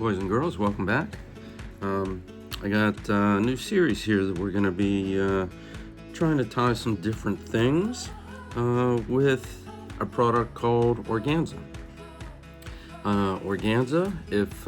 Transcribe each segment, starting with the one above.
Boys and girls, welcome back. I got a new series here that we're going to be trying to tie some different things with a product called organza. Organza, if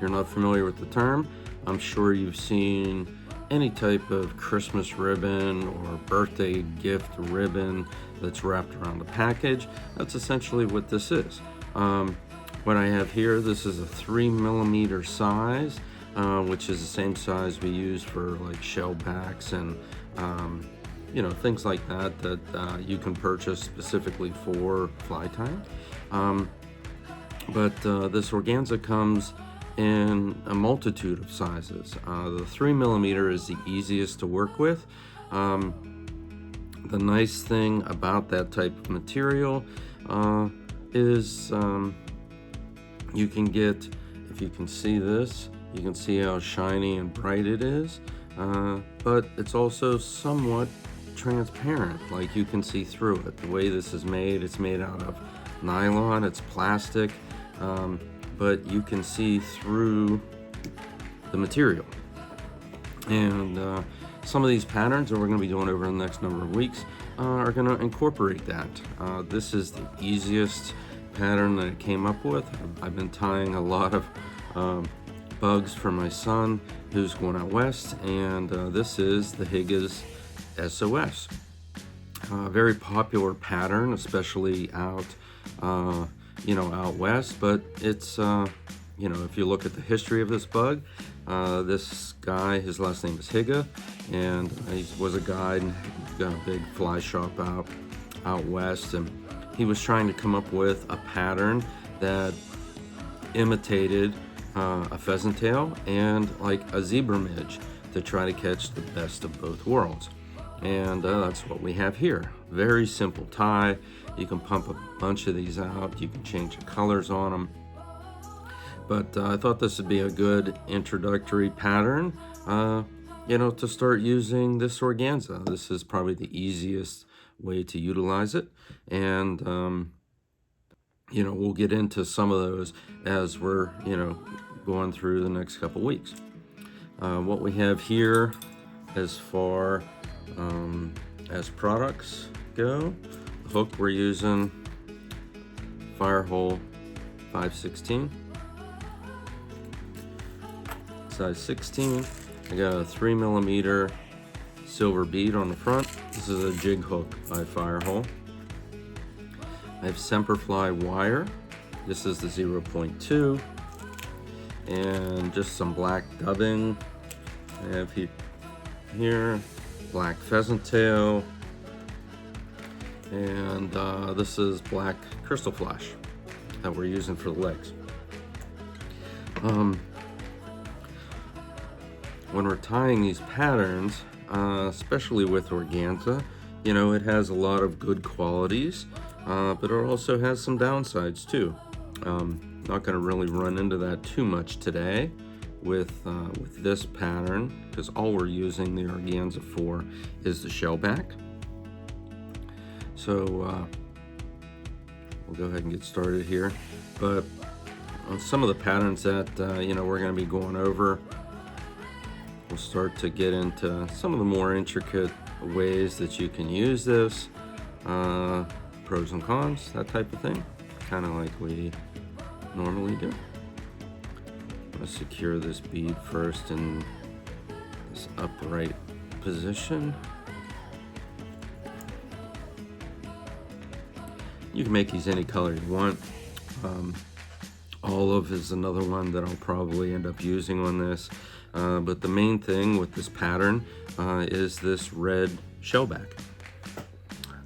you're not familiar with the term, I'm sure you've seen any type of Christmas ribbon or birthday gift ribbon that's wrapped around a package. That's essentially what this is. What I have here, this is a 3mm size, which is the same size we use for like shell backs and things like that you can purchase specifically for fly tying. But this organza comes in a multitude of sizes. The 3mm is the easiest to work with. The nice thing about that type of material is you can get, if you can see this, you can see how shiny and bright it is, but it's also somewhat transparent, like you can see through it. The way this is made, it's made out of nylon, it's plastic, but you can see through the material. And some of these patterns that we're going to be doing over the next number of weeks are going to incorporate that. This is the easiest pattern that I came up with. I've been tying a lot of bugs for my son who's going out west, and this is the Higa's S.O.S. Very popular pattern, especially out out west, but it's if you look at the history of this bug, this guy, his last name is Higa, and he was a guide and got a big fly shop out west, and he was trying to come up with a pattern that imitated a pheasant tail and like a zebra midge to try to catch the best of both worlds. And that's what we have here. Very simple tie. You can pump a bunch of these out. You can change the colors on them. But I thought this would be a good introductory pattern, to start using this organza. This is probably the easiest way to utilize it, and we'll get into some of those as we're going through the next couple weeks. What we have here as far as products go, the hook we're using Firehole 516 size 16. I got a 3mm silver bead on the front. This is a jig hook by Firehole. I have Semperfli wire. This is the 0.2, and just some black dubbing. I have here black pheasant tail, and this is black crystal flash that we're using for the legs. When we're tying these patterns, especially with organza, it has a lot of good qualities, but it also has some downsides too. Not going to really run into that too much today with this pattern, because all we're using the organza for is the shell back. So we'll go ahead and get started here. But on some of the patterns that we're going to be going over, we'll start to get into some of the more intricate ways that you can use this, pros and cons, that type of thing, kind of like we normally do. I'm going to secure this bead first in this upright position. You can make these any color you want. Olive is another one that I'll probably end up using on this. But the main thing with this pattern is this red shellback.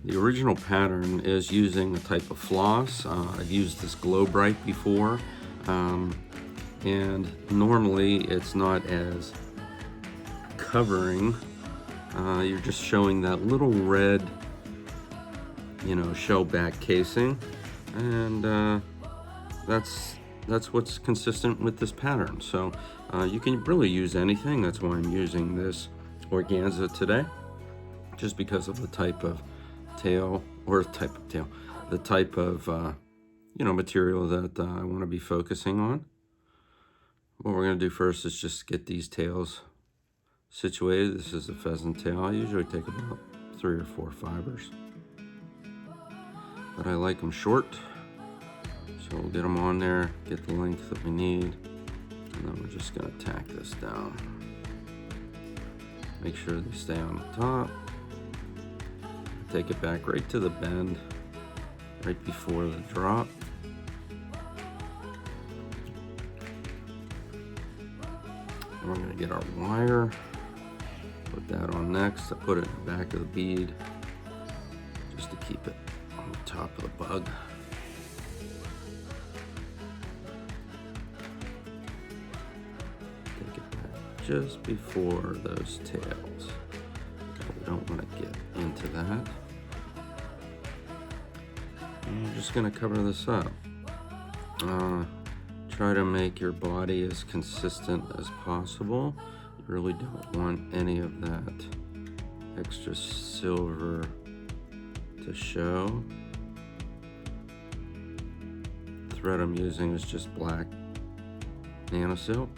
The original pattern is using a type of floss. I've used this Glow Bright before, and normally it's not as covering. You're just showing that little red, shellback casing, and that's what's consistent with this pattern. So you can really use anything. That's why I'm using this organza today, just because of the type of tail, the type of material that I want to be focusing on. What we're going to do first is just get these tails situated. This is a pheasant tail. I usually take about 3 or 4 fibers, but I like them short, so we'll get them on there, get the length that we need, and then we're just going to tack this down. Make sure they stay on the top. Take it back right to the bend, right before the drop. And we're going to get our wire, put that on next. I put it in the back of the bead just to keep it on the top of the bug. Take it back just before those tails. We don't want to get into that. And we're just going to cover this up. Try to make your body as consistent as possible. You really don't want any of that extra silver to show. The thread I'm using is just black nano silk,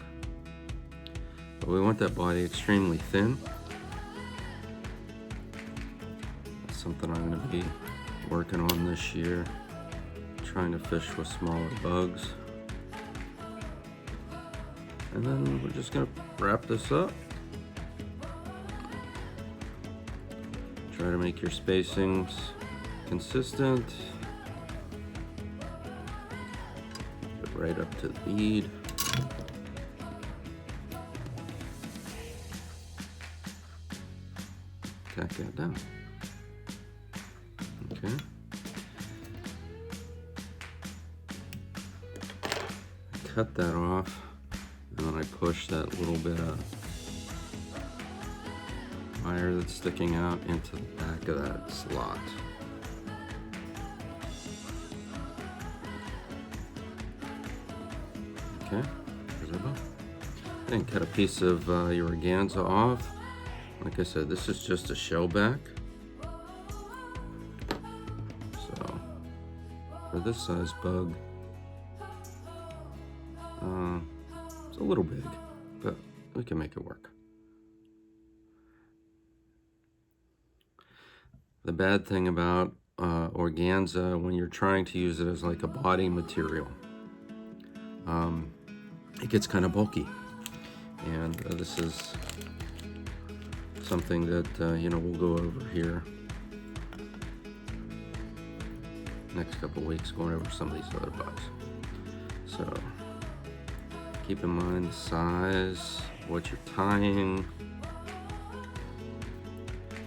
but we want that body extremely thin. That's something I'm going to be working on this year, trying to fish with smaller bugs. And then we're just going to wrap this up. Try to make your spacings consistent. Get right up to the bead. Tack that down. Okay. Cut that off. And then I push that little bit of wire that's sticking out into the back of that slot. Okay, there's our bow. Then cut a piece of your organza off. Like I said, this is just a shell back. So for this size bug, it's a little big, but we can make it work. The bad thing about organza, when you're trying to use it as like a body material, it gets kind of bulky. And this is something that, we'll go over here next couple weeks, going over some of these other bugs. So keep in mind the size, what you're tying.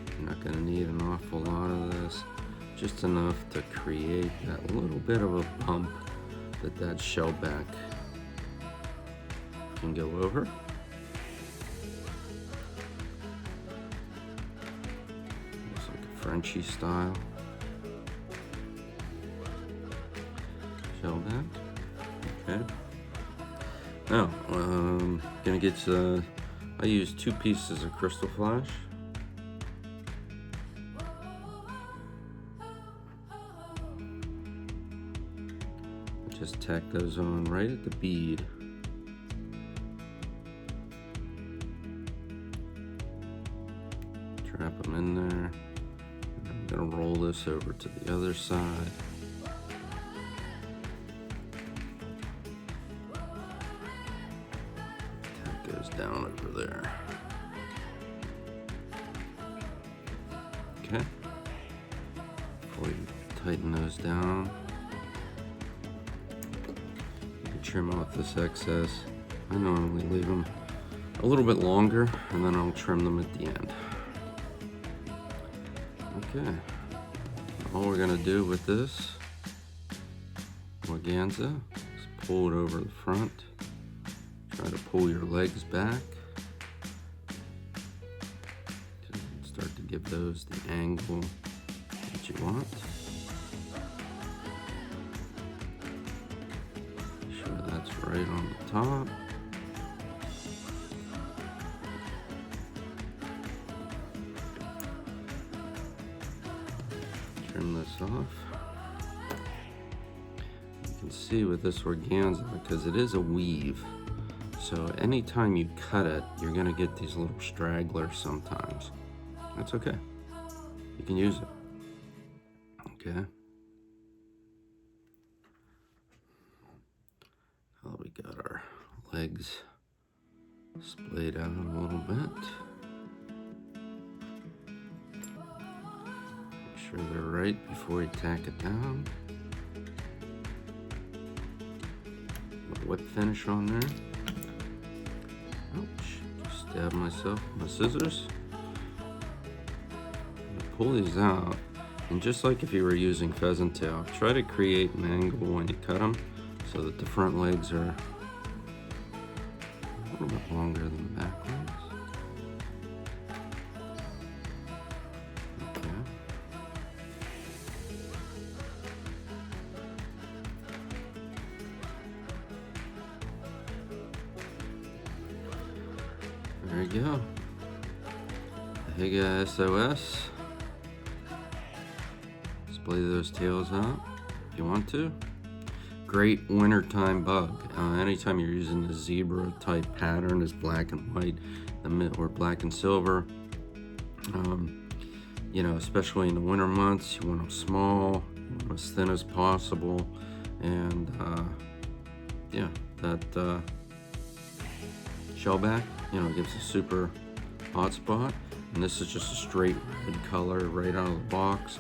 You're not going to need an awful lot of this, just enough to create that little bit of a bump that shell back can go over. It's like a Frenchy style shell back. Okay. Now, gonna get I use 2 pieces of crystal flash. Just tack those on right at the bead. Trap them in there. And I'm gonna roll this over to the other side. Down over there. Okay. Before you tighten those down, you can trim off this excess. I normally leave them a little bit longer, and then I'll trim them at the end. Okay. All we're gonna do with this organza is pull it over the front. Try to pull your legs back. Start to give those the angle that you want. Make sure that's right on the top. Trim this off. You can see with this organza, because it is a weave, So anytime you cut it, you're gonna get these little stragglers sometimes. That's okay. You can use it. Okay. Well, we got our legs splayed out a little bit. Make sure they're right before you tack it down. Whip finish on there. Ouch, just stabbed myself with my scissors. Pull these out, and just like if you were using pheasant tail, try to create an angle when you cut them so that the front legs are a little bit longer than the back legs. There you go. The Higa S.O.S. Splay those tails out if you want to. Great wintertime bug. Anytime you're using the zebra type pattern, is black and white, or black and silver. You know, especially in the winter months, you want them small, you want them as thin as possible, and yeah, that shellback, you know, gives a super hot spot. And this is just a straight red color right out of the box.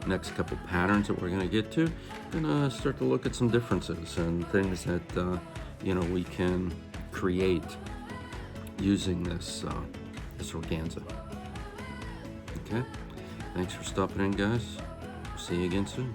Next couple patterns that we're going to get to, we're going to start to look at some differences and things that you know, we can create using this this organza. Okay, thanks for stopping in, guys. See you again soon.